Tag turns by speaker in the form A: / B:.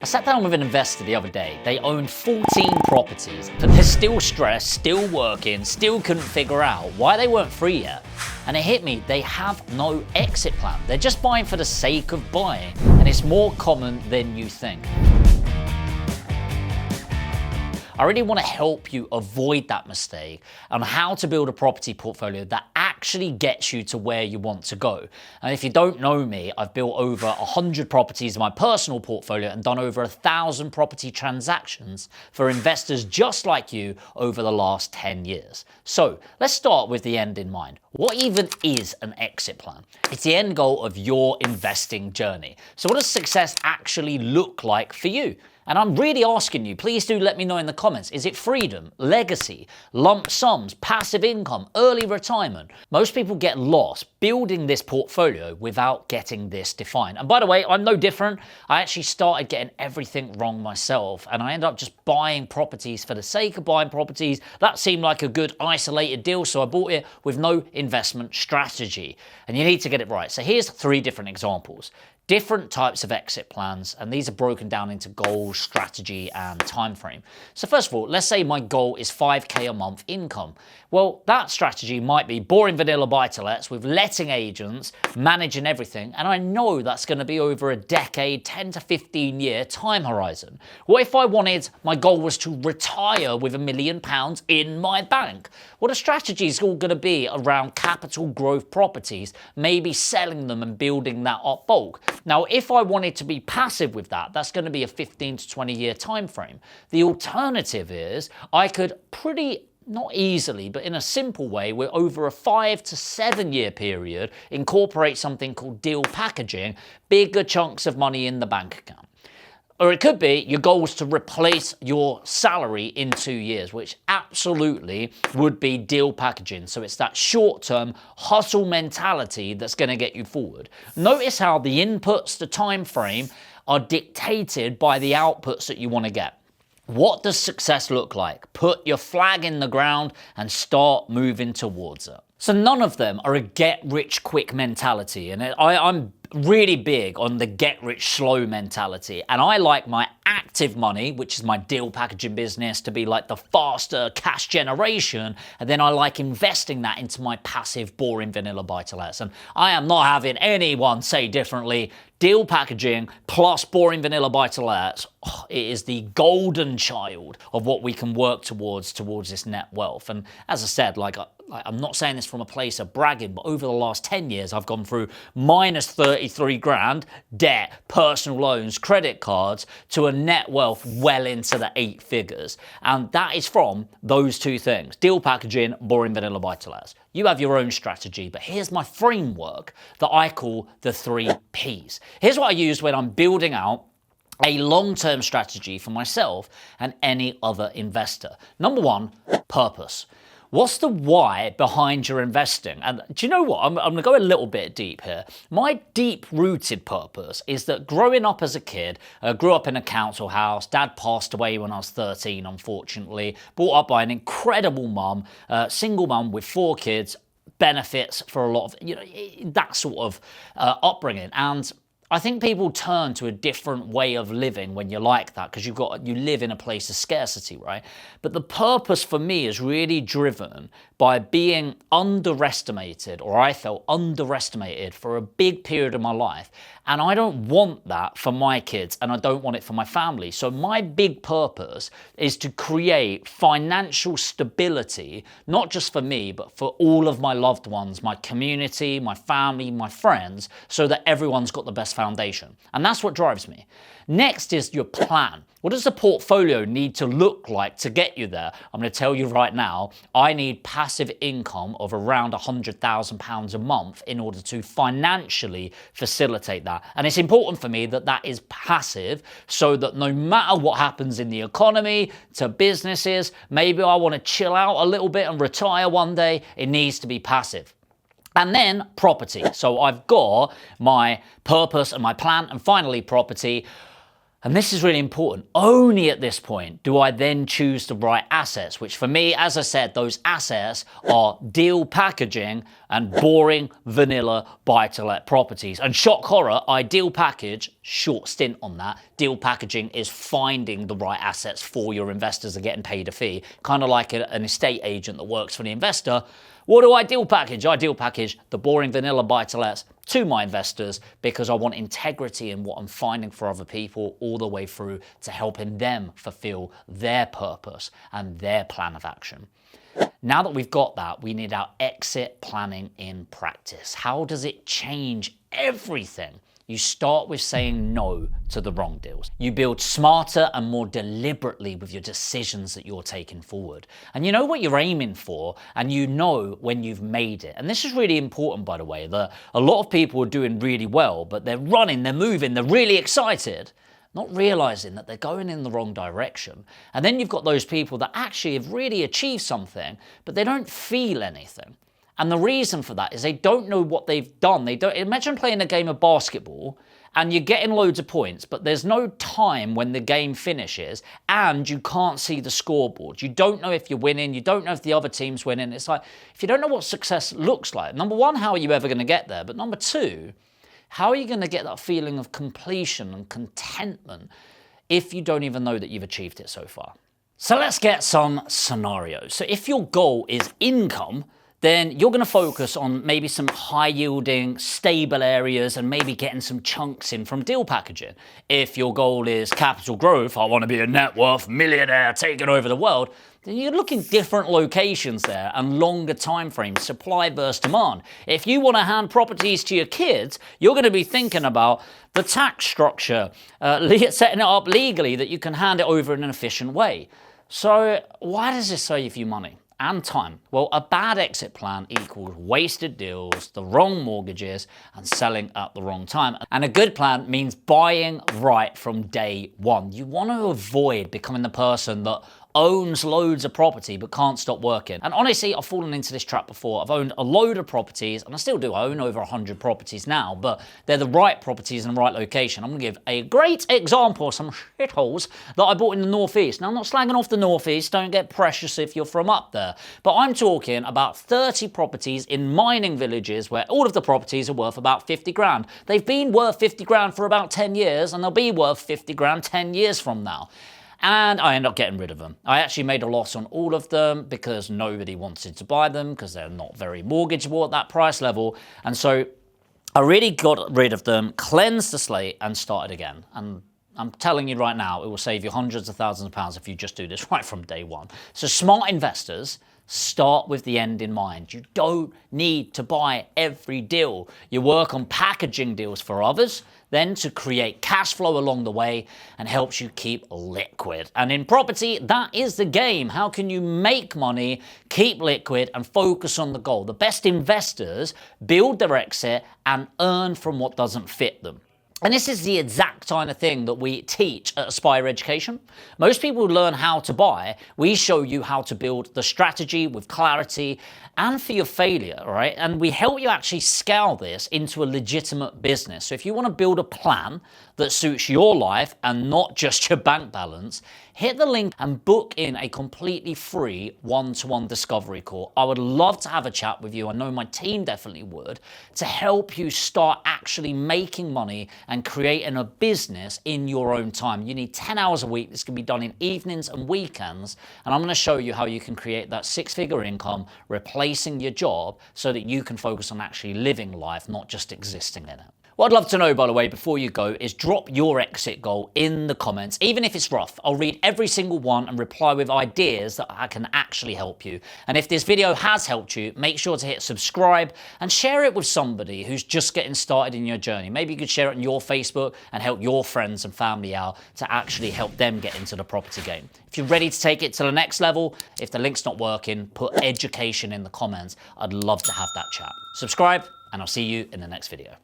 A: I sat down with an investor the other day. They owned 14 properties, but they're still stressed, still working, still couldn't figure out why they weren't free yet. And it hit me, they have no exit plan. They're just buying for the sake of buying, and it's more common than you think. I really want to help you avoid that mistake on how to build a property portfolio that actually gets you to where you want to go. And if you don't know me, I've built over 100 properties in my personal portfolio and done over 1,000 property transactions for investors just like you over the last 10 years. So let's start with the end in mind. What even is an exit plan? It's the end goal of your investing journey. So what does success actually look like for you? And I'm really asking you, please do let me know in the comments, is it freedom, legacy, lump sums, passive income, early retirement? Most people get lost building this portfolio without getting this defined. And by the way, I'm no different. I actually started getting everything wrong myself, and I ended up just buying properties for the sake of buying properties. That seemed like a good isolated deal, so I bought it with no investment strategy. And you need to get it right. So here's 3 different examples. Different types of exit plans, and these are broken down into goals, strategy, and time frame. So first of all, let's say my goal is 5K a month income. Well, that strategy might be boring vanilla buy-to-lets with letting agents, managing everything, and I know that's going to be over a decade, 10 to 15 year time horizon. What if I wanted, my goal was to retire with £1 million in my bank? Well, the strategy is all going to be around capital growth properties, maybe selling them and building that up bulk. Now, if I wanted to be passive with that, that's going to be a 15 to 20 year time frame. The alternative is I could not easily, but in a simple way, we're over a 5 to 7 year period, incorporate something called deal packaging, bigger chunks of money in the bank account. Or it could be your goal is to replace your salary in 2 years, which absolutely would be deal packaging. So it's that short-term hustle mentality that's going to get you forward. Notice how the inputs, the time frame, are dictated by the outputs that you want to get. What does success look like? Put your flag in the ground and start moving towards it. So none of them are a get-rich-quick mentality, and I'm really big on the get-rich-slow mentality, and I like my active money, which is my deal packaging business, to be like the faster cash generation, and then I like investing that into my passive, boring vanilla buy-to-lets. And I am not having anyone say differently. Deal packaging plus boring vanilla buy-to-lets, it is the golden child of what we can work towards this net wealth. And as I said, I'm not saying this from a place of bragging, but over the last 10 years, I've gone through minus 33 grand, debt, personal loans, credit cards, to a net wealth well into the 8 figures. And that is from those 2 things, deal packaging, boring vanilla buy-to-lets. You have your own strategy, but here's my framework that I call the 3 Ps. Here's what I use when I'm building out a long-term strategy for myself and any other investor. Number 1, purpose. What's the why behind your investing? And do you know what? I'm going to go a little bit deep here. My deep-rooted purpose is that growing up as a kid, I grew up in a council house. Dad passed away when I was 13, unfortunately. Brought up by an incredible mum, single mum with 4 kids, benefits for a lot of, that sort of upbringing. And I think people turn to a different way of living when you're like that, because you live in a place of scarcity, right? But the purpose for me is really driven by being underestimated, or I felt underestimated for a big period of my life. And I don't want that for my kids, and I don't want it for my family. So my big purpose is to create financial stability, not just for me, but for all of my loved ones, my community, my family, my friends, so that everyone's got the best foundation. And that's what drives me. Next is your plan. What does the portfolio need to look like to get you there? I'm going to tell you right now, I need passive income of around £100,000 a month in order to financially facilitate that. And it's important for me that that is passive, so that no matter what happens in the economy, to businesses, maybe I want to chill out a little bit and retire one day, it needs to be passive. And then property. So I've got my purpose and my plan, and finally property. And this is really important. Only at this point do I then choose the right assets, which for me, as I said, those assets are deal packaging and boring vanilla buy-to-let properties. And shock horror, ideal package, short stint on that. Deal packaging is finding the right assets for your investors and getting paid a fee, kind of like an estate agent that works for the investor. What do I deal package? I deal package the boring vanilla buy-to-lets to my investors because I want integrity in what I'm finding for other people all the way through to helping them fulfill their purpose and their plan of action. Now that we've got that, we need our exit planning in practice. How does it change everything? You start with saying no to the wrong deals. You build smarter and more deliberately with your decisions that you're taking forward. And you know what you're aiming for, and you know when you've made it. And this is really important, by the way, that a lot of people are doing really well, but they're running, they're moving, they're really excited, not realizing that they're going in the wrong direction. And then you've got those people that actually have really achieved something, but they don't feel anything. And the reason for that is they don't know what they've done. They don't. Imagine playing a game of basketball and you're getting loads of points, but there's no time when the game finishes and you can't see the scoreboard. You don't know if you're winning. You don't know if the other team's winning. It's like, if you don't know what success looks like, number one, how are you ever going to get there? But number two, how are you going to get that feeling of completion and contentment if you don't even know that you've achieved it so far? So let's get some scenarios. So if your goal is income, then you're going to focus on maybe some high-yielding, stable areas and maybe getting some chunks in from deal packaging. If your goal is capital growth, I want to be a net worth millionaire taking over the world, then you're looking different locations there and longer time frames, supply versus demand. If you want to hand properties to your kids, you're going to be thinking about the tax structure, setting it up legally that you can hand it over in an efficient way. So why does this save you money and time? Well, a bad exit plan equals wasted deals, the wrong mortgages, and selling at the wrong time. And a good plan means buying right from day one. You want to avoid becoming the person that owns loads of property but can't stop working. And honestly, I've fallen into this trap before. I've owned a load of properties, and I still do own over 100 properties now, but they're the right properties in the right location. I'm going to give a great example of some shitholes that I bought in the Northeast. Now, I'm not slagging off the Northeast, don't get precious if you're from up there, but I'm talking about 30 properties in mining villages where all of the properties are worth about 50 grand. They've been worth 50 grand for about 10 years, and they'll be worth 50 grand 10 years from now. And I end up getting rid of them. I actually made a loss on all of them because nobody wanted to buy them because they're not very mortgageable at that price level. And so I really got rid of them, cleansed the slate, and started again. And I'm telling you right now, it will save you hundreds of thousands of pounds if you just do this right from day one. So smart investors start with the end in mind. You don't need to buy every deal. You work on packaging deals for others, then to create cash flow along the way and helps you keep liquid. And in property, that is the game. How can you make money, keep liquid, and focus on the goal? The best investors build their exit and earn from what doesn't fit them. And this is the exact kind of thing that we teach at Aspire Education. Most people who learn how to buy, we show you how to build the strategy with clarity and for your failure, right? And we help you actually scale this into a legitimate business. So if you want to build a plan that suits your life and not just your bank balance, hit the link and book in a completely free one-to-one discovery call. I would love to have a chat with you. I know my team definitely would, to help you start actually making money and creating a business in your own time. You need 10 hours a week. This can be done in evenings and weekends. And I'm going to show you how you can create that six-figure income, replacing your job so that you can focus on actually living life, not just existing in it. What I'd love to know, by the way, before you go, is drop your exit goal in the comments. Even if it's rough, I'll read every single one and reply with ideas that I can actually help you. And if this video has helped you, make sure to hit subscribe and share it with somebody who's just getting started in your journey. Maybe you could share it on your Facebook and help your friends and family out to actually help them get into the property game. If you're ready to take it to the next level, if the link's not working, put education in the comments. I'd love to have that chat. Subscribe, and I'll see you in the next video.